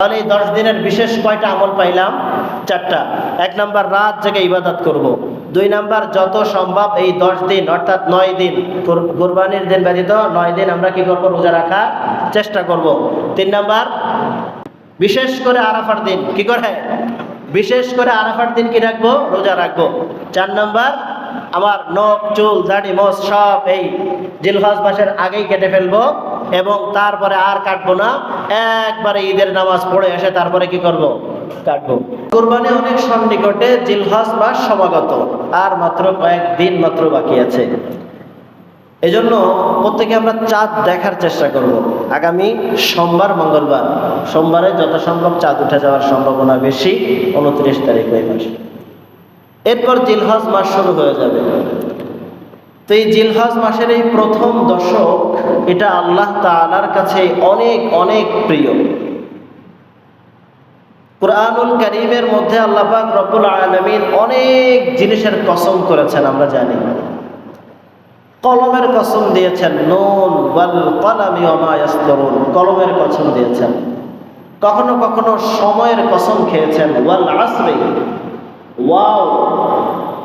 তাহলে এই 10 দিনের বিশেষ কয়টা আমল পাইলাম? 4টা। 1 নাম্বার, রাত জেগে ইবাদত করব। 2 নাম্বার, যত সম্ভব এই 10 দিন অর্থাৎ 9 দিন, কুরবানির দিন ব্যতীত 9 দিন আমরা কি করব? রোজা রাখার চেষ্টা করব। 3 নাম্বার, বিশেষ করে আরাফার দিন কি করে? বিশেষ করে আরাফার দিন কি রাখবো? রোজা রাখবো। 4 নাম্বার, আমার নখ চুল দাড়ি মোছ সব এই জিলহজ মাসের আগেই কেটে ফেলবো এবং তারপরে আর কাটবো না, একবারে ঈদের নামাজ পড়ে এসে তারপরে কি করব? কাটবো। কুরবানি অনেক সন্নিকটে, জিলহজ মাস সমাগত, আর মাত্র কয়েকদিন মাত্র বাকি আছে। এজন্য প্রত্যেকে আমরা চাঁদ দেখার চেষ্টা করব। আগামী সোমবার মঙ্গলবার, সোমবারে যত সম্ভব চাঁদ উঠে যাওয়ার সম্ভাবনা বেশি, 29 তারিখ ওই মাসে। এরপর জিলহজ মাস শুরু হয়ে যাবে। তো এই জিলহজ মাসের এই প্রথম দশক, এটা আল্লাহ তাআলার কাছে অনেক অনেক প্রিয়। কুরআনুল কারীমের মধ্যে আল্লাহ পাক রব্বুল আলামিন অনেক জিনিসের কসম করেছেন, আমরা জানি। কলমের কসম দিয়েছেন, নুন ওয়াল কলামি ওয়া মা ইয়াসতুরুন, কলমের কসম দিয়েছেন। কখনো কখনো সময়ের কসম খেয়েছেন, ওয়াল আসরি, ওয়াও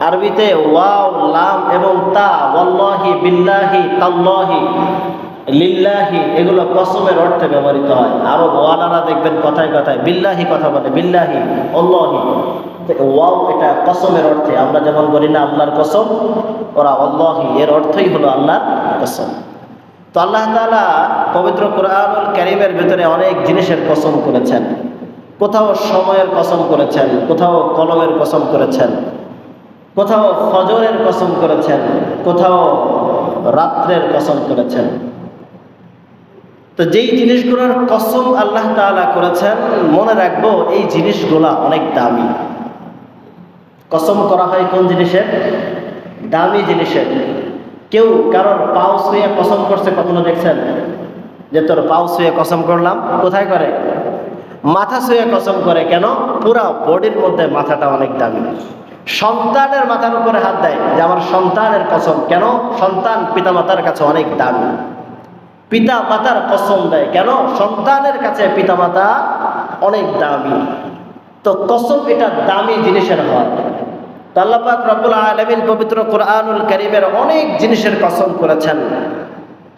আরবিতে ওয়াও, লাম এবং তা, ওয়াল্লাহি, বিল্লাহি, তাল্লাহি, লিল্লাহি, এগুলো কসমের অর্থে ব্যবহৃত হয়। আরব ওয়ালারা দেখবেন কথায় কথায় বিল্লাহি কথা বলে, বিল্লাহি, আল্লাহি। ওয়াও এটা কসমের অর্থে, আমরা যেমন বলি না আল্লাহর কসম, ওরা আল্লাহি, এর অর্থই হলো আল্লাহর কসম। তো আল্লাহ তাআলা পবিত্র কুরআনুল কারীমের ভিতরে অনেক জিনিসের কসম করেছেন। কোথাও সময়ের কসম করেছেন, কোথাও কলমের কসম করেছেন, কোথাও ফজরের কসম করেছেন, কোথাও রাত্রের কসম করেছেন। তো যেই জিনিসগুলোর কসম আল্লাহ তাআলা করেছেন, মনে রাখবো এই জিনিসগুলা অনেক দামি। কসম করা হয় কোন জিনিসের? দামি জিনিসের। কেউ কারোর পাও ছুঁয়ে কসম করছে, কখনো দেখছেন যে তোর পাও ছুঁয়ে কসম করলাম? কোথায় করে? মাথা ছুঁয়ে কসম করে। কেন? পুরা বডির মধ্যে মাথাটা অনেক দামি। সন্তানের মাথার উপরে হাত দেয় যে আমার সন্তানের কসম। কেন? সন্তান পিতামাতার কাছে অনেক দামি। পিতা মাতার কসম দেয় কেন? সন্তানের কাছে পিতামাতা অনেক দামি। তো কসম এটা দামি জিনিসের হয়। তো আল্লাহ পাক রব্বুল আলামিন পবিত্র কুরআনুল কারীমের অনেক জিনিসের কসম করেছেন।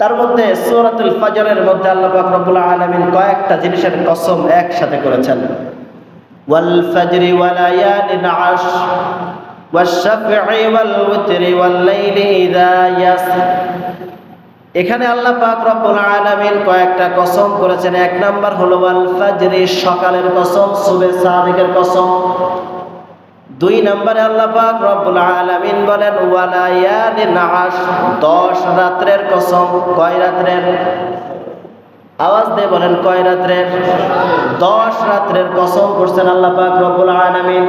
তার মধ্যে সূরাতুল ফজরের মধ্যে আল্লাহ পাক রব্বুল আলামিন কয়েকটা জিনিসের কসম একসাথে করেছেন। ওয়াল ফজরি ওয়া লায়ালিন আশর ওয়াশ শাফঈ ওয়াল ওয়িতরি ওয়াল লাইলি ইযা ইয়াসর। এখানে আল্লাহ পাক রব্বুল আলামিন কয়েকটা কসম করেছেন। 1 নাম্বার হলো ওয়াল ফজরি, সকালের কসম, সুবহে সাদিকের কসম। 2 নম্বরে আল্লাহ পাক রব্বুল আলামিন বলেন ওয়া লায়ালিন আশর, 10 রাত্রের কসম। কয় রাত্রের? আওয়াজ দিয়ে বলেন, কয় রাত্রের? 10 রাত্রের কসম করছেন আল্লাহ পাক রব্বুল আলামিন।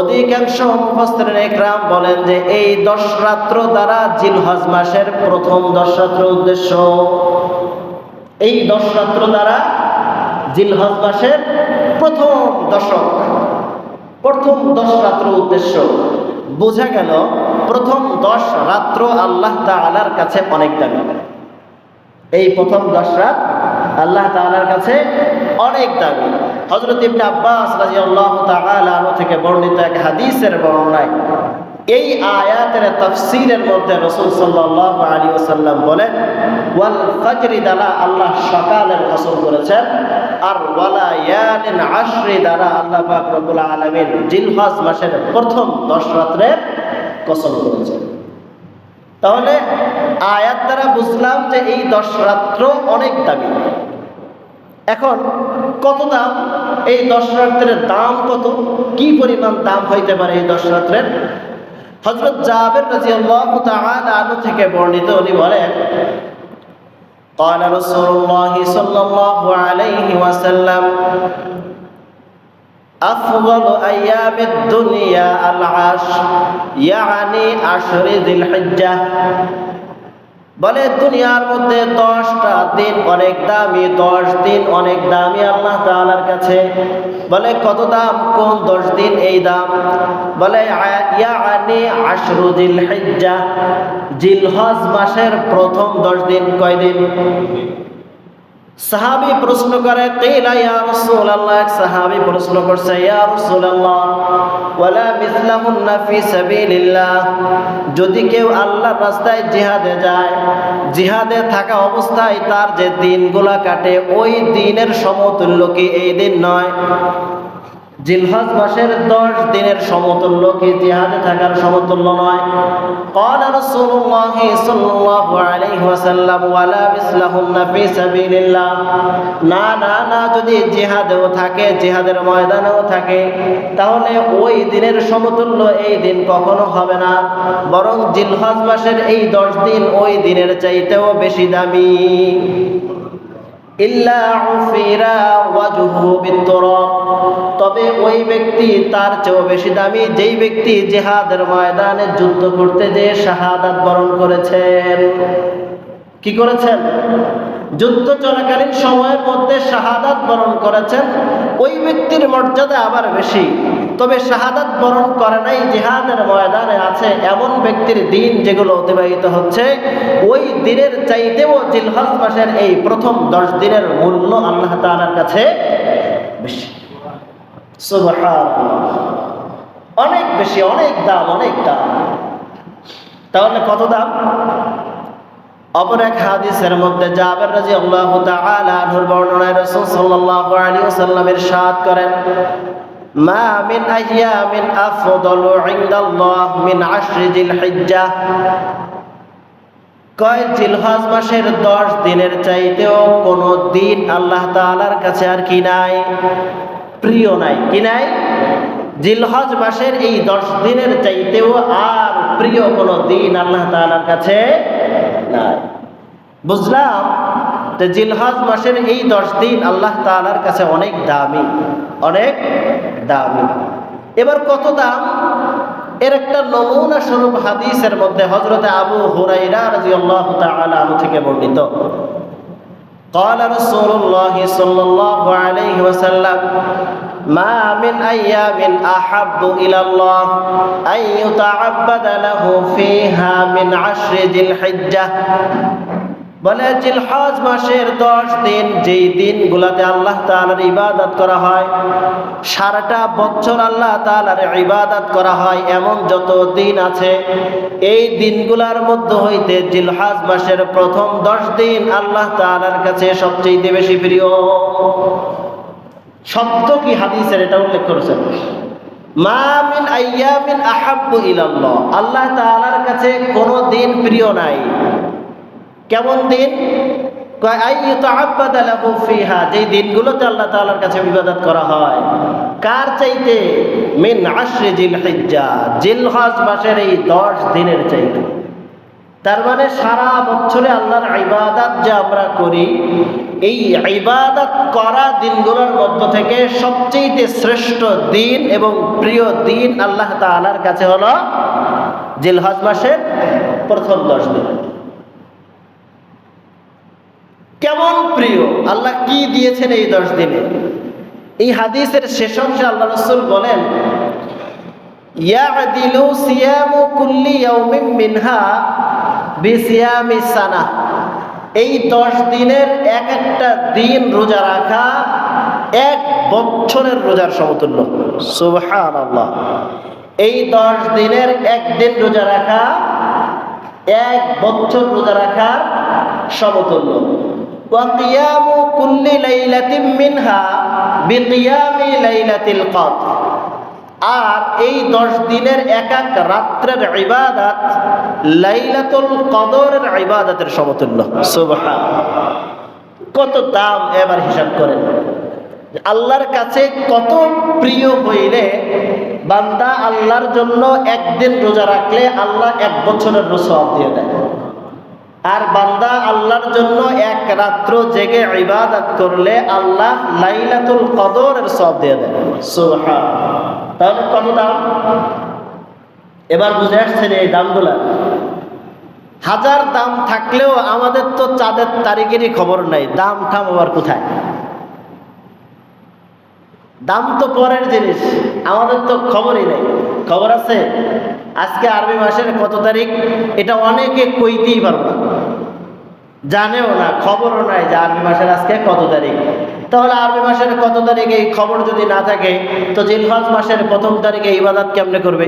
অধিকাংশ মুফাসসিরিন ইকরাম বলেন যে এই 10 রাত্র দ্বারা জিলহজ মাসের প্রথম 10 রাত্র উদ্দেশ্য। এই 10 রাত্র দ্বারা জিলহজ মাসের প্রথম দশক, প্রথম 10 রাত্র উদ্দেশ্য। বোঝা গেল প্রথম 10 রাত্র আল্লাহ তাআলার কাছে অনেক দামি। এই প্রথম 10 রাত আল্লাহ তাআলার কাছে অনেক দামি। হযরত ইবনে আব্বাস রাদিয়াল্লাহু তাআলা আনহু থেকে বর্ণিত এক হাদিসের বর্ণনায় এই আয়াতের তাফসীরের মধ্যে রাসূল সাল্লাল্লাহু আলাইহি ওয়াসাল্লাম বলেন ওয়াল ফজরি দ্বারা আল্লাহ সকালের কসম করেছেন, আর ওয়ালায়ালিন আশরি দ্বারা আল্লাহ পাক রব্বুল আলামিন জিলহজ মাসের প্রথম 10 রাত্রের কসম করেছেন। তাহলে আয়াত দ্বারা বুঝলাম যে এই 10 রাত্র অনেক দামি। এখন কত দাম? এই 10 রাত্রের দাম কত? কি পরিমাণ দাম হইতে পারে এই 10 রাত্রের? হযরত জাবের রাদিয়াল্লাহু তাআলা আনহু থেকে বর্ণিত, উনি বলেন قال رسول الله صلى الله عليه وسلم أفضل أيام الدنيا العشر يعني 10 ذي الحجة। বলে দুনিয়ার মধ্যে 10টা দিন অনেক দামি, 10 দিন অনেক দামি আল্লাহ তাআলার কাছে। বলে কত দাম? কোন 10 দিন এই দাম? বলে ইয়ানি 10 যিল হিজ্জাহ, জিলহজ মাসের প্রথম 10 দিন। কয় দিন? সাহাবী প্রশ্ন করে, কিলা ইয়া রাসূলুল্লাহ, এক সাহাবী প্রশ্ন করছে, ইয়া রাসূলুল্লাহ ওয়ালা মিসলাহুন্না ফি সাবিলিল্লাহ, যদি কেউ আল্লাহর রাস্তায় জিহাদে যায়, জিহাদে থাকা অবস্থায় তার যে দিনগুলা কাটে, ওই দিনের সমতুল্য কি এই দিন নয়? জিলহজ মাসের 10 দিনের সমতুল্য কি জিহাদে থাকার সমতুল্য নয়? ক্বালা রাসূলুল্লাহ সাল্লাল্লাহু আলাইহি ওয়াসাল্লাম ওয়ালা মিসলাহুন্না ফি সাবিলিল্লাহ, না না না, যদি জিহাদেও থাকে, জিহাদের ময়দানেও থাকে, তাহলে ওই দিনের সমতুল্য এই দিন কখনো হবে না, বরং জিলহজ মাসের এই 10 দিন ওই দিনের চাইতেও বেশি দামি। ইল্লা উফিরা ওয়াজহু বিত্তুরাব, তবে ওই ব্যক্তি তার চেয়েও বেশি দামি যেই ব্যক্তি জিহাদের ময়দানে যুদ্ধ করতে যেয়ে শাহাদাত বরণ করেছেন। কি করেছেন? যুদ্ধ চলাকালীন সময়ের মধ্যে শাহাদাত বরণ করেছেন, ওই ব্যক্তির মর্যাদা আবার বেশি। তবে শাহাদাত বরণ করে নাই, জিহাদের ময়দানে আছে, এমন ব্যক্তির দিন যেগুলো অতিবাহিত হচ্ছে, ওই দিনের চাইতেও জিলহজ মাসের এই প্রথম 10 দিনের মূল্য আল্লাহ তাআলার কাছে বেশি। সুবহানাল্লাহ, অনেক বেশি, অনেক দাম, অনেক দাম। তাহলে কত দাম? অপর এক হাদিসের মধ্যে জাবের রাদিয়াল্লাহু তাআলা আনহুর বর্ণনায় রাসূল সাল্লাল্লাহু আলাইহি ওয়াসাল্লাম ইরশাদ করেন, মা মিন আইয়ামিন আফদালু ইনদাল্লাহ মিন আশরি জিলহিজ্জাহ, কয় জিলহজ মাসের 10 দিনের চাইতেও কোনো দিন আল্লাহ তাআলার কাছে আর কি নাই? প্রিয় নাই। কি নাই? জিলহজ মাসের এই 10 দিনের চাইতেও আর প্রিয় কোনো দিন আল্লাহ তাআলার কাছে নাই। বুঝলাম যে জিলহজ মাসের এই 10 দিন আল্লাহ তাআলার কাছে অনেক দামি, অনেক দামি। এবার কত দাম? এর একটা নমুনা স্বরূপ হাদিসের মধ্যে হযরত আবু হুরায়রা রাদিয়াল্লাহু তাআলা আনহু থেকে বর্ণিত, قال رسول الله صلى الله عليه وسلم ما من أيام أحب إلى الله أن يتعبد له فيها من 10 ذي الحجة, বলে জিলহজ মাসের 10 দিন যেই দিনগুলোতে আল্লাহ তাআলার ইবাদত করা হয়, সারাটা বছর আল্লাহ তাআলার ইবাদত করা হয় এমন যত দিন আছে, এই দিনগুলোর মধ্যে হইতে জিলহজ মাসের প্রথম 10 দিন আল্লাহ তাআলার কাছে সবচেয়ে বেশি প্রিয়। শব্দ কি হাদিসের এটা উল্লেখ করেছেন, মা মিন আইয়ামিন আহাব্বু ইলাল্লাহ, আল্লাহ তাআলার কাছে কোনো দিন প্রিয় নাই। কেমন দিন? যেই দিনগুলোতে আল্লাহ তাআলার কাছে ইবাদত করা হয়, কার চাইতে? মিন আশরি জিলহিজ্জা, জিলহজ মাসের এই 10 দিনের চাইতে। তার মানে সারা বছরে আল্লাহর ইবাদত যে আমরা করি, এই ইবাদত করা দিনগুলোর মধ্য থেকে সবচেয়ে শ্রেষ্ঠ দিন এবং প্রিয় দিন আল্লাহ তাআলার কাছে হলো জিলহজ মাসের প্রথম 10 দিন। কেমন প্রিয়, আল্লাহ কি দিয়েছেন এই 10 দিনে? এই হাদিসের শেষ অংশে আল্লাহ রাসূল বলেন, ইয়াদিলু সিয়ামু কুল্লি ইয়াউমিন মিনহা বিসিয়ামি সানাহ, এই 10 দিনের এক একটা দিন রোজা রাখা 1 বছরের রোজার সমতুল্য। সুবহানাল্লাহ, এই 10 দিনের এক দিন রোজা রাখা 1 বছর রোজা রাখার সমতুল্য। وقيام كل ليلة منها بقيام ليلة القدر, আর এই 10 দিনের এক এক রাত্রের ইবাদত লাইলাতুল কদরের ইবাদতের সমতুল্য। সুবহানাল্লাহ, কত দাম! এবার হিসাব করেন আল্লাহর কাছে কত প্রিয় হইলে বান্দা আল্লাহর জন্য একদিন রোজা রাখলে আল্লাহ 1 বছরের সওয়াব দিয়ে দেয়, আর বান্দা আল্লাহর জন্য 1 রাত্র জেগে ইবাদত করলে আল্লাহ লাইলাতুল কদরের সওয়াব দিয়ে দেয়। সুবহানাল্লাহ, তাহলে কত দাম! এবার বুঝে আসছেন এই দামগুলা? হাজার দাম থাকলেও আমাদের তো চাঁদের তারিখেরই খবর নাই, দাম ঠাম আবার কোথায়? দাম তো পরের জিনিস, আমাদের তো খবরই নাই। খবর আছে আজকে আরবি মাসের কত তারিখ? এটা অনেকে কইতেই পারবে না। জানেও না, খবরও নাই যে আরবি মাসের আজকে কত তারিখ। তাহলে আরবি মাসের কত তারিখে এই খবর যদি না থাকে, তো জিলহজ মাসের প্রথম তারিখে ইবাদত কেমনে করবে?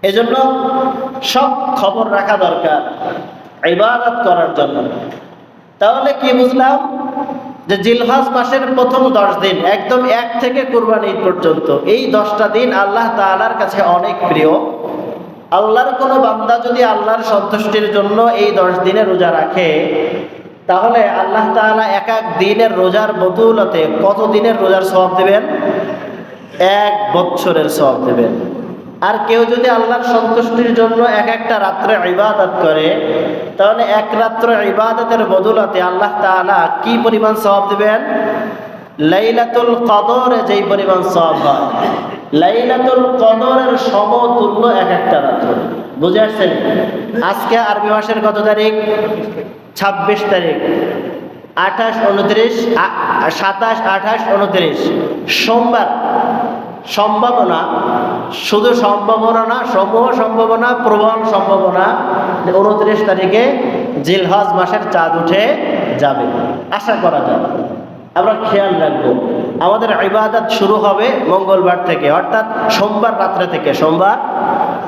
এজন্য সব খবর রাখা দরকার ইবাদত করার জন্য। তাহলে কি বুঝলাম? যে জিলহজ মাসের প্রথম 10 দিন, একদম 1 থেকে কুরবানি ঈদ পর্যন্ত, এই 10টা দিন আল্লাহ তাআলার কাছে অনেক প্রিয়। আল্লাহর কোনো বান্দা যদি আল্লাহর সন্তুষ্টির জন্য এই 10 দিনে রোজা রাখে, তাহলে আল্লাহ তাআলা এক এক দিনের রোজার বদৌলতে কত দিনের রোজার সওয়াব দেবেন? 1 বছরের সওয়াব দেবেন। আর কেউ যদি আল্লাহর সন্তুষ্টির জন্য এক একটা রাত্রে ইবাদত করে, তাহলে এক রাত্র ইবাদতের বদৌলতে আল্লাহ তাআলা কি পরিমাণ সওয়াব দিবেন? লাইলাতুল কদরে যেই পরিমাণ সওয়াব হয়, লাইলাতুল কদরের সমতুল্য এক একটা রাত্র। বুঝে আসছেন? আজকে আরবি মাসের কত তারিখ? 26 তারিখ। 28, 29, 27, 28, 29 সোমবার। সম্ভাবনা, শুধু সম্ভাবনা না, সমূহ সম্ভাবনা, প্রবল সম্ভাবনা 29 তারিখে জিলহজ মাসের চাঁদ উঠে যাবে, আশা করা যায়। আমরা খেয়াল রাখবো, আমাদের ইবাদত শুরু হবে মঙ্গলবার থেকে, অর্থাৎ সোমবার রাত্রে থেকে। সোমবার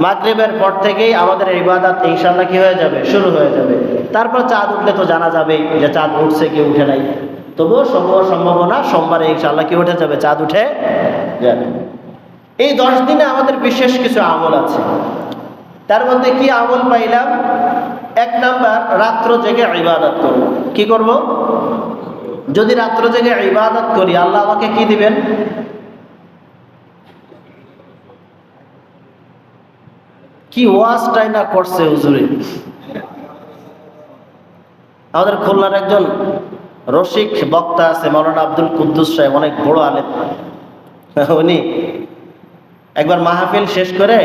মাগরিবের পর থেকেই আমাদের ইবাদত ইনশাআল্লাহ কি হয়ে যাবে? শুরু হয়ে যাবে। তারপর চাঁদ উঠলে তো জানা যাবে যে চাঁদ উঠছে কি উঠে নাই। তবুও সমূহ সম্ভাবনা সোমবারে ইনশাআল্লাহ কি উঠে যাবে? চাঁদ উঠে যাবে। এই 10 দিনে আমাদের বিশেষ কিছু আমল আছে। তার মধ্যে কি আমল পাইলাম? 1 নাম্বার, রাত্র জেগে ইবাদত করব। কি করব? যদি রাত্র জেগে ইবাদত করি, আল্লাহ আমাকে কি দিবেন? কি ওয়াজটাই না করছে হুজুরে। আমাদের খুলনার একজন রসিক বক্তা আছে, মাওলানা আব্দুল কুদ্দুস সাহেব, অনেক বড় আলেম। উনি একবার মাহফিল শেষ করে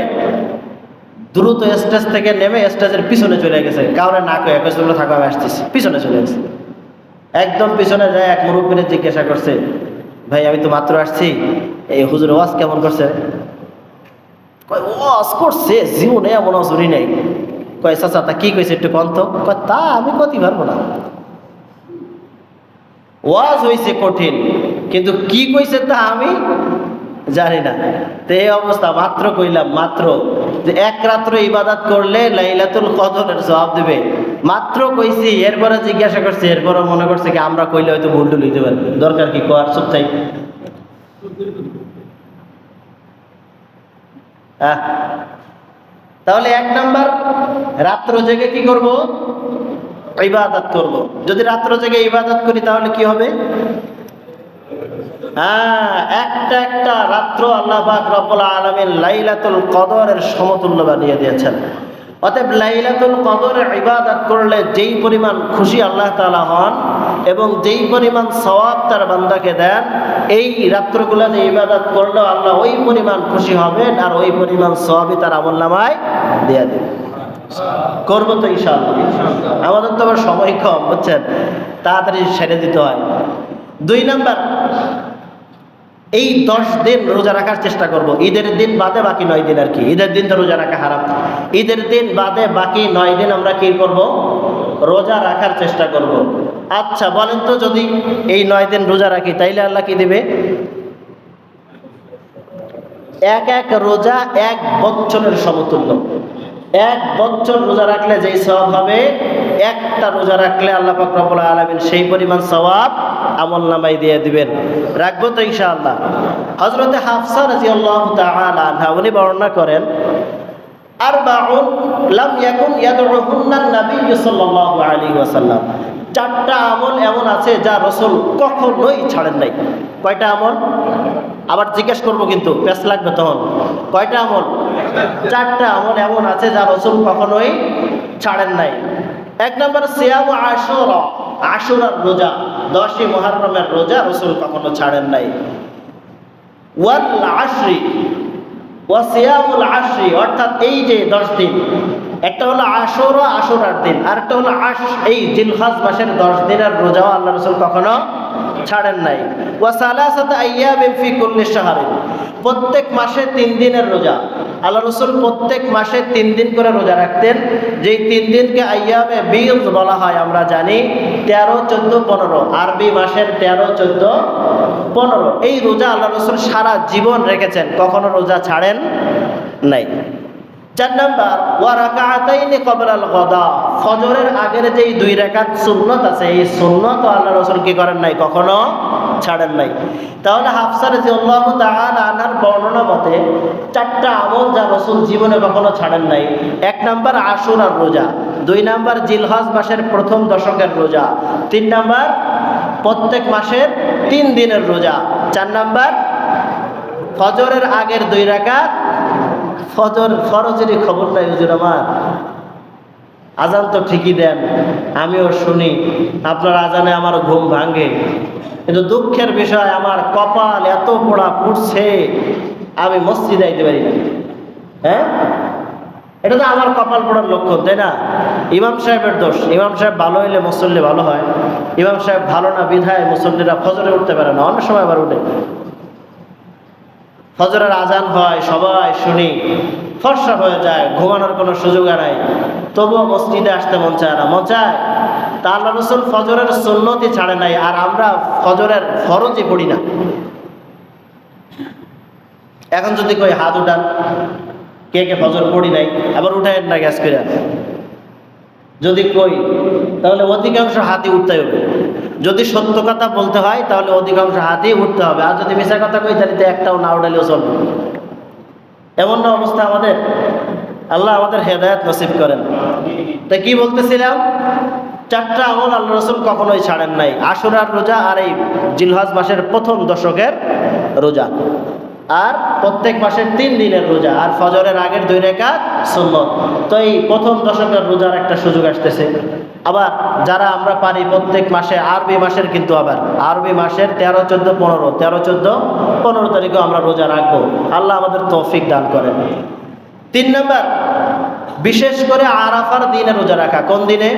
দ্রুত স্টেজ থেকে নেমে স্টেজের পিছনে চলে গেছে, কাউরে না কয়ে পেছনে থাকা, আমি আসতেছি। পিছনে চলে গেছে। একদম পিছনে যায় এক মুরব্বিনে জিজ্ঞাসা করছে, ভাই আমি তো মাত্র আসছি, এই হুজুর ওয়াজ কেমন করছে? কয় ওয়াজ করছে, জীবনে এমন অজুরি নেই। কয় চাচা তা কি কইছে একটু কন্ত? কয় তা আমি কতি পারবো না, ওয়াজ হয়েছে কঠিন, কিন্তু কি কইছে তা আমি জানি না। তো এই অবস্থা, মাত্র কইলাম, মাত্র যে 1 রাত্র ইবাদত করলে লাইলাতুল কদরের সওয়াব দিবে, মাত্র কইছি। এরপরে জিজ্ঞাসা করছে, এরপরে মনে করছে কি আমরা কইলে হয়তো ভুল টুল হইতে পারে, দরকার কি কর, চুপ থাই। তাহলে 1 নাম্বার, রাত্র জেগে কি করব? ইবাদত করব। যদি রাত্র জেগে ইবাদত করি তাহলে কি হবে? একটা একটা রাত্র আল্লাহ পাক রব্বুল আলামিন লাইলাতুল কদরের সমতুল্য বানিয়ে দিয়েছেন। অতএব লাইলাতুল কদরের ইবাদত করলে যেই পরিমাণ খুশি আল্লাহ তাআলা হন এবং যেই পরিমাণ সওয়াব তার বান্দাকে দেন, এই রাত্রগুলোতে ইবাদত করলেও আল্লাহ ওই পরিমাণ খুশি হবেন আর ওই পরিমাণ সওয়াবই তার আমলনামায় দিয়ে দেবেন। করবো তো ইনশাআল্লাহ। আমাদের তো আবার সময় কম, বুঝছেন, তাড়াতাড়ি সেরে দিতে হয়। 2 নাম্বার, এই 10 দিন রোজা রাখার চেষ্টা করব। ঈদের দিন বাদে বাকি 9 দিন, আর কি ঈদের দিন তো রোজা রাখা হারাম। ঈদের দিন বাদে বাকি 9 দিন আমরা কি করব? রোজা রাখার চেষ্টা করব। আচ্ছা বলেন তো, যদি এই 9 দিন রোজা রাখি তাইলে আল্লাহ কি দিবে? এক রোজা 1 বছরের সমতুল্য। 1 বছর রোজা রাখলে যেই সওয়াব হবে, একটা রোজা রাখলে আল্লাহ পাক রব্বুল আলামিন সেই পরিমাণ সওয়াব আমলনামায় দিয়ে দিবেন। রাখবো তো ইনশাআল্লাহ। হযরতে হাফসা রাদিয়াল্লাহু তাআলা আনহা উনি বর্ণনা করেন, আরবাউন লাম ইয়াকুন ইয়াদউহুন্না নবী সাল্লাল্লাহু আলাইহি ওয়াসাল্লাম। 4টা আমল এমন আছে যা রাসূল কখনোই ছাড়েন নাই। কয়টা আমল? আবার জিজ্ঞেস করবো কিন্তু পেছ লাগবে তখন। কয়টা আমল? 4টা আমল এমন আছে যা রাসূল কখনোই ছাড়েন নাই। 1 নম্বর, সিয়াম আশুরা, আশুরার রোজা, 10ই মুহররমের রোজা রাসূল কখনো ছাড়েন নাই। ওয়াল আশরি ওয়া সিয়ামুল আশরি, অর্থাৎ এই যে 10 দিন, একটা হলো আশুরা, আশুরার দিন, আর একটা হলো এই জিলহজ মাসের 10 দিনের রোজাও আল্লাহ রাসূল কখনো ছাড়েন নাই। ওয়া সালাসাতু আইয়ামিন ফি কুল্লি শাহরিন, প্রত্যেক মাসে 3 দিনের রোজা। আল্লাহ রসুল প্রত্যেক মাসে 3 দিন করে রোজা রাখতেন, যেই 3 দিনকে আইয়ামে বীজ বলা হয়। আমরা জানি 13, 14, 15 আরবি মাসের 13, 14, 15 এই রোজা আল্লাহ রসুল সারা জীবন রেখেছেন, কখনো রোজা ছাড়েন নাই। 4 নাম্বার ওয়া রাকাআতাইনি ক্বাবলাল গাদা, ফজরের আগের যেই 2 রাকাত সুন্নাত আছে, এই সুন্নাত আল্লাহ রাসূল কি করেন নাই, কখনো ছাড়েন নাই। তাহলে হাফসা রাদিয়াল্লাহু তাআলা আনহার বর্ণনা মতে 4টা আমল যা রাসূল জীবনে কখনো ছাড়েন নাই। 1 নাম্বার আশুরার রোজা, 2 নাম্বার জিলহজ মাসের প্রথম দশকের রোজা, 3 নাম্বার প্রত্যেক মাসের 3 দিনের রোজা, 4 নাম্বার ফজরের আগের 2 রাকাত। ফরজেরই খবর নাই হুজুর আমার, আজান তো ঠিকই দেন, আমিও শুনি, আপনার আজানে আমার ঘুম ভাঙে, কিন্তু দুঃখের বিষয় আমার কপাল এত পোড়া পুড়ছে, আমি মসজিদে আইতে পারি না। হ্যাঁ, এটা তো আমার কপাল পোড়ার লক্ষণ, তাই না? ইমাম সাহেবের দোষ। ইমাম সাহেব ভালো হইলে মুসল্লি ভালো হয়, ইমাম সাহেব ভালো না বিধায় মুসল্লিরা ফজরে উঠতে পারে না, অন্য সময় আবার উঠে। ফজরের আজান হয়, সবাই শুনি, ফর্সা হয়ে যায়, ঘুমানোর কোনো সুযোগ নাই, তবুও মসজিদে আসতে মন চায় না। মন চায় তা আল্লাহ রাসূল ফজরের সুন্নতি ছাড়ে নাই, আর আমরা ফজরের ফরজই পড়ি না। এখন যদি কই হাত উঠান, কে কে ফজর পড়ি নাই, আবার উঠায়েন না গ্যাস করে, যদি কই তাহলে অধিকাংশ হাতই উঠতে হবে। যদি সত্য কথা বলতে হয় তাহলে অধিকাংশ হাতই উঠতে হবে, আর যদি মিথ্যা কথা কই তাহলে একটাও না উঠালেও চলবে। এমন না অবস্থা আমাদের? আল্লাহ আমাদের হেদায়েত নসিব করেন। তাই কি বলতেছিলাম, 4টা আমল আল্লাহ রাসূল কখনোই ছাড়েন নাই, আশুরার রোজা আর এই জিলহজ মাসের প্রথম দশকের রোজা, আর প্রত্যেক মাসের 3 দিনের রোজা, আর ফজরের আগের 2 রাকাত সুন্নত। তো এই প্রথম দশকের রোজার একটা সুযোগ আসতেছে। আবার যারা আমরা পারি প্রত্যেক মাসে, আরবি মাসের কিন্তু আবার আরবি মাসের 13, 14, 15 13, 14, 15 তারিখেও আমরা রোজা রাখবো। আল্লাহ আমাদের তৌফিক দান করেন। 3 নাম্বার, বিশেষ করে আরাফার দিনে রোজা রাখা। কোন দিনে?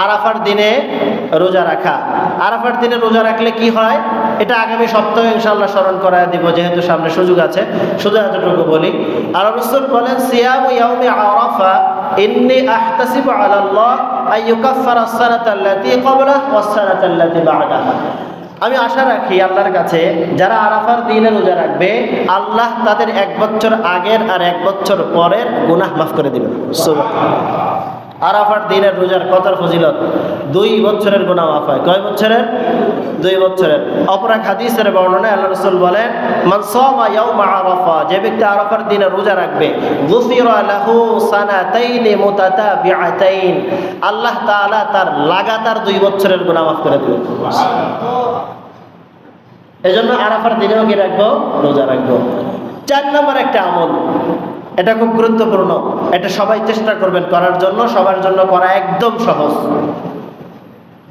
আরাফার দিনে রোজা রাখা। আরাফার দিনে রোজা রাখলে কি হয়, এটা আগামী সপ্তাহে ইনশাআল্লাহ স্মরণ করায় দিব, যেহেতু সামনে সুযোগ আছে। শুধু এতটুকু বলি, আল্লাহ রাসূল বলেন, সিয়ামু ইয়াউমি আরাফা ইন্নী আহতাসিবু আলাল্লাহ আইয়ুকাফফারা আস-সানাতা আল্লাতী ক্বাবলাহা ওয়াস-সানাতা আল্লাতী বা'দাহা। আমি আশা রাখি আল্লাহর কাছে, যারা আরাফার দিনে রোজা রাখবে, আল্লাহ তাদের 1 বছর আগের আর 1 বছর পরের গুনাহ মাফ করে দিবেন। সুবহানাল্লাহ। আরাফার দিনের রোজার কত ফজিলত! 2 বছরের গুনাহ মাফ হয়। কয় বছরের? 2 বছরের। অপর এক হাদিসের বর্ণনায় আল্লাহ রাসূল বলেন, মান সামা ইয়াউমা আরাফা, যে ব্যক্তি আরাফার দিনে রোজা রাখবে, গুফিরা লাহু সানাতাইন মুতাতাবিআতাইন, আল্লাহ তাআলা তার লাগাতার 2 বছরের গুনাহ মাফ করে দিবেন। এজন্য আরাফার দিনেও কি রাখবো? রোজা রাখবো। 4 নম্বর একটা আমল, এটা খুব গুরুত্বপূর্ণ, এটা সবাই চেষ্টা করবেন করার জন্য, সবার জন্য করা একদম সহজ।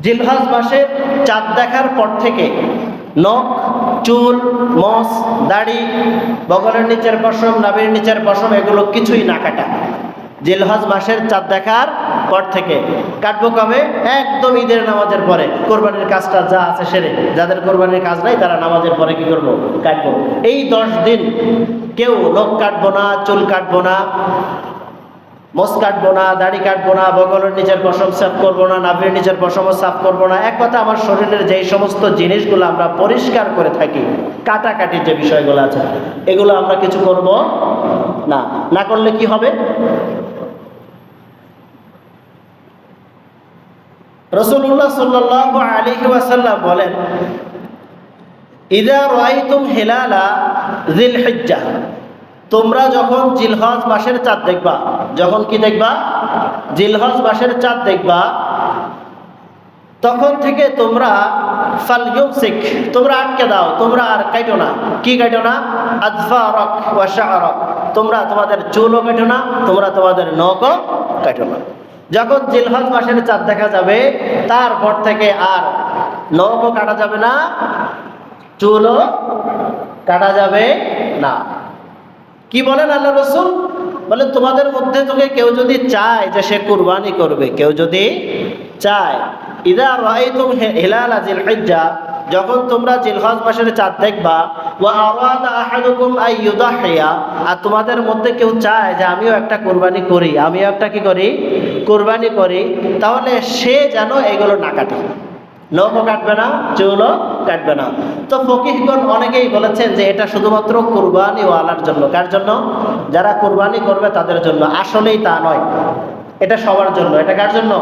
জিলহজ মাসে চাঁদ দেখার পর থেকে নখ, চুল, মোছ, দাড়ি, বগলের নিচের পশম, নাভির নিচের পশম, এগুলো কিছুই না কাটা। জিলহজ মাসের চাঁদ দেখার পর থেকে কাটবো কবে? একদম ঈদের নামাজের পরে। কোরবানির কাজটা যা আছে সেরে, যাদের কোরবানির কাজ নাই তারা নামাজের পরে কি করবো? কাটবো। এই 10 দিন কেউ নখ কাটবো না, চুল কাটবো না, মোছ কাটবো না, দাড়ি কাটবো না, বগলের নিচের পশম সাফ করবো না, নাভির নিচের পশমও সাফ করবো না। এক কথা, আমার শরীরের যেই সমস্ত জিনিসগুলো আমরা পরিষ্কার করে থাকি, কাটাকাটির যে বিষয়গুলো আছে, এগুলো আমরা কিছু করব না। না করলে কি হবে? রাসূলুল্লাহ সাল্লাল্লাহু আলাইহি ওয়াসাল্লাম বলেন, ইযা রাআইতুম হিলালা যিলহিজ্জাহ, তোমরা যখন জিলহজ মাসের চাঁদ দেখবা, যখন কি দেখবা? জিলহজ মাসের চাঁদ দেখবা, তখন থেকে তোমরা ফালইউমসিক, তোমরা আটকে দাও, তোমরা আর কাটো না। কি কাটো না? আযফারাক ওয়া শা'রাক, তোমরা তোমাদের চুলও কাটো না, তোমরা তোমাদের নখও কাটো না। যখন জিলহজ মাসের চাঁদ দেখা যাবে, তারপর থেকে আর নখও কাটা যাবে না, চুলও কাটা যাবে না। কি বলেন আল্লাহ রাসূল? বলেন, তোমাদের মধ্যে থেকে কেউ যদি চায় যে সে কুরবানি করবে, কেউ যদি চায়, ইযা রাআইতুম হিলালা যিলহিজ্জাহ, যখন তোমরা জিলহজ মাসের চাঁদ দেখবা, ওয়া আরাদা আহাদুকুম আই ইউদাহিয়া, আর তোমাদের মধ্যে কেউ চায় যে আমিও একটা কুরবানি করি, আমিও একটা কি করি, কুরবানি করি, তাহলে সে যেন এগুলো না কাটে, নখও কাটবে না, চুলও কাটবে না। তো ফকিহগণ অনেকেই বলেছেন যে এটা শুধুমাত্র কুরবানি ওয়ালার জন্য। কার জন্য? যারা কুরবানি করবে তাদের জন্য। আসলেই তা নয়, এটা সবার জন্য। এটা কার জন্য?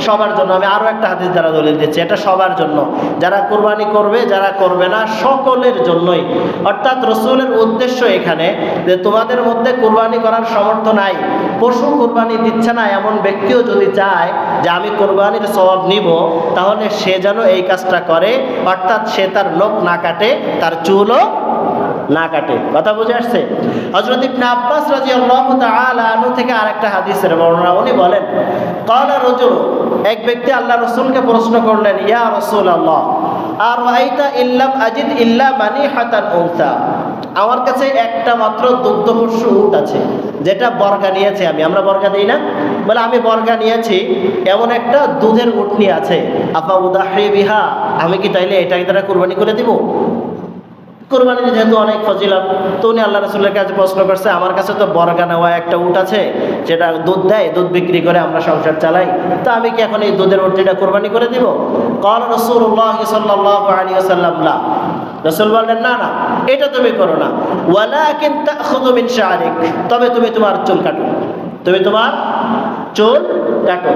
সবার জন্য। আমি আরো একটা হাদিস দ্বারা দলিল দিচ্ছি, এটা সবার জন্য। যারা কুরবানি করবে, যারা করবে না, সকলের জন্যই। অর্থাৎ রাসূলের উদ্দেশ্য এখানে যে তোমাদের মধ্যে কুরবানি করার সামর্থ্য নাই, পশু কুরবানি দিচ্ছে না এমন ব্যক্তিও যদি চায় যে আমি কুরবানির সওয়াব নিব, তাহলে সে যেন এই কাজটা করে, অর্থাৎ সে তার নখ না কাটে, তার চুলও না কাটে। কথা বুঝে আসছে? হযরত ইবনে আব্বাস রাদিয়াল্লাহু তাআলা আনহু থেকে আরেকটা হাদিসের বর্ণনা, উনি বলেন, ক্বালা রাজুল, এক ব্যক্তি আল্লাহ রাসূলকে প্রশ্ন করলেন, ইয়া রাসূলুল্লাহ, আরাইতা ইল্লাম আজিদ ইল্লা মানিহাতান উনসা, আমার কাছে একটা মাত্র দুগ্ধপোষ্য উট আছে, যেটা বর্গা নিয়েছে আমি, আমরা বর্গা দিই না, বলে আমি বর্গা নিয়েছি, এমন একটা দুধের উটনি আছে, আফা উদাহি বিহা, আমি কি তাইলে এটাকে দ্বারা কুরবানি করে দিব? কুরবানির যেহেতু অনেক ফজিলত, তো উনি আল্লাহ রাসূলের কাছে প্রশ্ন করছে, আমার কাছে তো বর্গা নেওয়া একটা উট আছে, যেটা দুধ দেয়, দুধ বিক্রি করে আমরা সংসার চালাই, তো আমি কি এখন এই দুধের উটটা কুরবানি করে দিব? ক্বালা রাসূলুল্লাহ সাল্লাল্লাহু আলাইহি ওয়াসাল্লাম, লা, রাসূল বললেন, না না, এটা তুমি করো না, ওয়ালাকিন তাখুযু মিন শা'রিক, তবে তুমি তোমার চুল কাটো, তুমি তোমার চুল কাটো,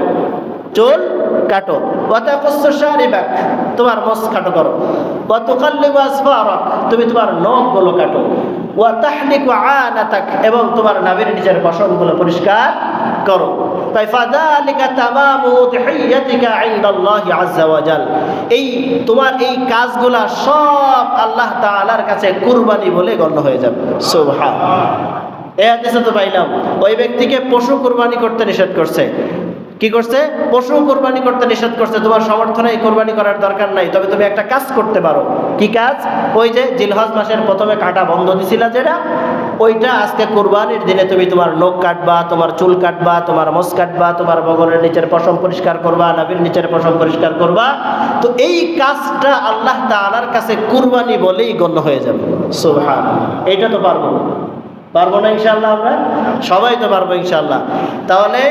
চুল কাটো, ওয়া তাকুসসু শারিবাক, তোমার মোস কাটো করো, ওয়া তুকাল্লিবু আসফারাক, তুমি তোমার নখগুলো কাটো, ওয়া তাহলিকু আনাতাক, এবং তোমার নাভির নিচের পশমগুলো পরিষ্কার করো। তাই ফাযালিকা তামামু উদহিয়াতিকা ইনদাল্লাহি আযজা ওয়া জাল, এই তোমার এই কাজগুলা সব আল্লাহ তাআলার কাছে কুরবানি বলে গণ্য হয়ে যাবে। সুবহানাল্লাহ। এই হাদিসে তো পাইলাম ওই ব্যক্তিকে পশু কুরবানি করতে নিষেধ করছে। কি করছে? পশু কোরবানি করতে নিষেধ করছে। তোমার সামর্থ্য নেই, কোরবানি করার দরকার নাই, তবে তুমি একটা কাজ করতে পারো। কি কাজ? ওই যে জিলহজ মাসের প্রথমে কাটা বন্ধ দিছিলা যেটা, ওইটা আজকে কোরবানির দিনে তুমি তোমার নখ কাটবা, তোমার চুল কাটবা, তোমার মোস কাটবা, তোমার বগলের নিচের পশম পরিষ্কার করবা, নাভির নিচের পশম পরিষ্কার করবা। তো এই কাজটা আল্লাহ তাআলার কাছে কুরবানি বলেই গণ্য হয়ে যাবে। সুবহানাল্লাহ। এইটা তো পারবো, পারবো না ইনশাআল্লাহ? আমরা সবাই তো পারবো ইনশাআল্লাহ। তাহলে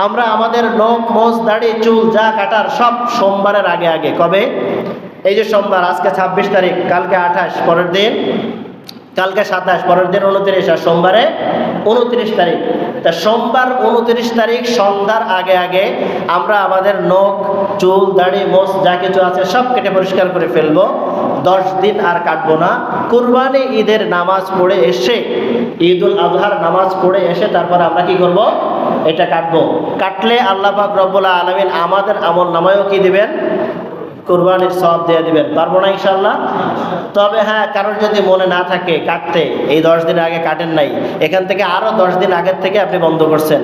আমরা আমাদের নখ, মোজ, দাড়ি, চুল যা কাটার সব সোমবারের আগে আগে। কবে? এই যে সোমবার, আজকে 26 তারিখ, কালকে 28, পরের দিন কালকে 27, পরের দিন 29, আর সোমবারে 29 তারিখ। তা সোমবার 29 তারিখ সন্ধ্যার আগে আগে আমরা আমাদের নখ, চুল, দাড়ি, মোজ যা কিছু আছে সব কেটে পরিষ্কার করে ফেলবো। 10 দিন আর কাটবো না। কুরবানি ঈদের নামাজ পড়ে এসে, ঈদুল আজহার নামাজ পড়ে এসে তারপর আমরা কি করব? এটা কাটবো। কাটলে আল্লাহ পাক রব্বুল আলামিন আমাদের আমল নামায়ও কি দিবেন? কুরবানির সওয়াব দিয়ে দিবেন। পারবো না ইনশাআল্লাহ? তবে হ্যাঁ, কারোর যদি মনে না থাকে কাটতে, এই 10 দিন আগে কাটেন নাই, এখান থেকে আরো 10 দিন আগের থেকে আপনি বন্ধ করছেন,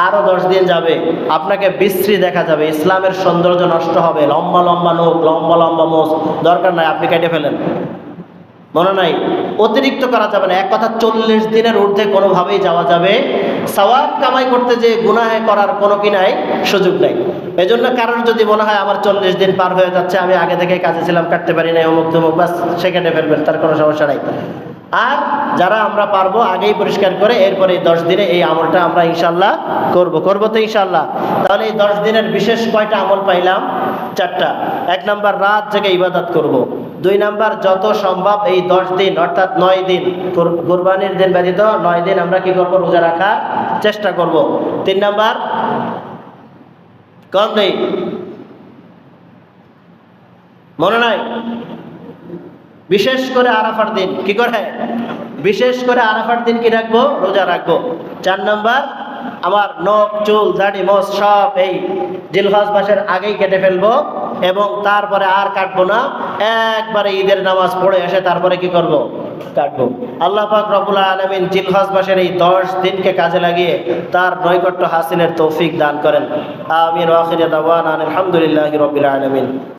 আরো 10 দিন যাবে, আপনাকে বিশ্রী দেখা যাবে, ইসলামের সৌন্দর্য নষ্ট হবে, লম্বা লম্বা নখ, লম্বা লম্বা মোজ, দরকার নাই, আপনি কেটে ফেলেন। মনে নাই? অতিরিক্ত করা যাবে না। এক কথা 40 দিনের ঊর্ধ্বে কোনোভাবেই যাওয়া যাবে। সওয়াব কামাই করতে যে গুনাহে করার কোনো কি নাই, সুযোগ নাই। এজন্য কারোর যদি মনে হয় আমার 40 দিন পার হয়ে যাচ্ছে, আমি আগে থেকে কাজে ছিলাম, কাটতে পারি না, অমুক তমুক, বাস সে কেটে ফেলবেন, তার কোনো সমস্যা নাই। আর যারা আমরা পারবো আগেই পরিষ্কার করে এরপরে এই 10 দিনে এই আমলটা আমরা ইনশাল্লাহ করবো তো ইনশাল্লাহ। তাহলে এই 10 দিনের বিশেষ কয়টা আমল পাইলাম? 4টা। 1 নাম্বার, রাত জেগে ইবাদত করব। 2 নাম্বার, যত সম্ভব এই 10 দিন অর্থাৎ 9 দিন, কুরবানির দিন ব্যতীত 9 দিন আমরা কি করবো? রোজা রাখার চেষ্টা করব। 3 নাম্বার, কম নেই, মনে নাই? বিশেষ করে আরাফার দিন কি করে? বিশেষ করে আরাফার দিন কি রাখবো? রোজা রাখবো। 4 নাম্বার, আমার নখ, চুল, দাড়ি, মোজ সব এই জিলহজ মাসের আগেই কেটে ফেলবো এবং তারপরে আর কাটবো না। একবারে ঈদের নামাজ পড়ে এসে তারপরে কি করব? কাটবো। আল্লাহ পাক রব্বুল আলামিন জিলহজ মাসের এই 10 দিনকে কাজে লাগিয়ে তার নৈকট্য হাসিলের তৌফিক দান করেন। আমিন। ওয়া আখিরু দাওয়ানা আলহামদুলিল্লাহি রাব্বিল আলামিন।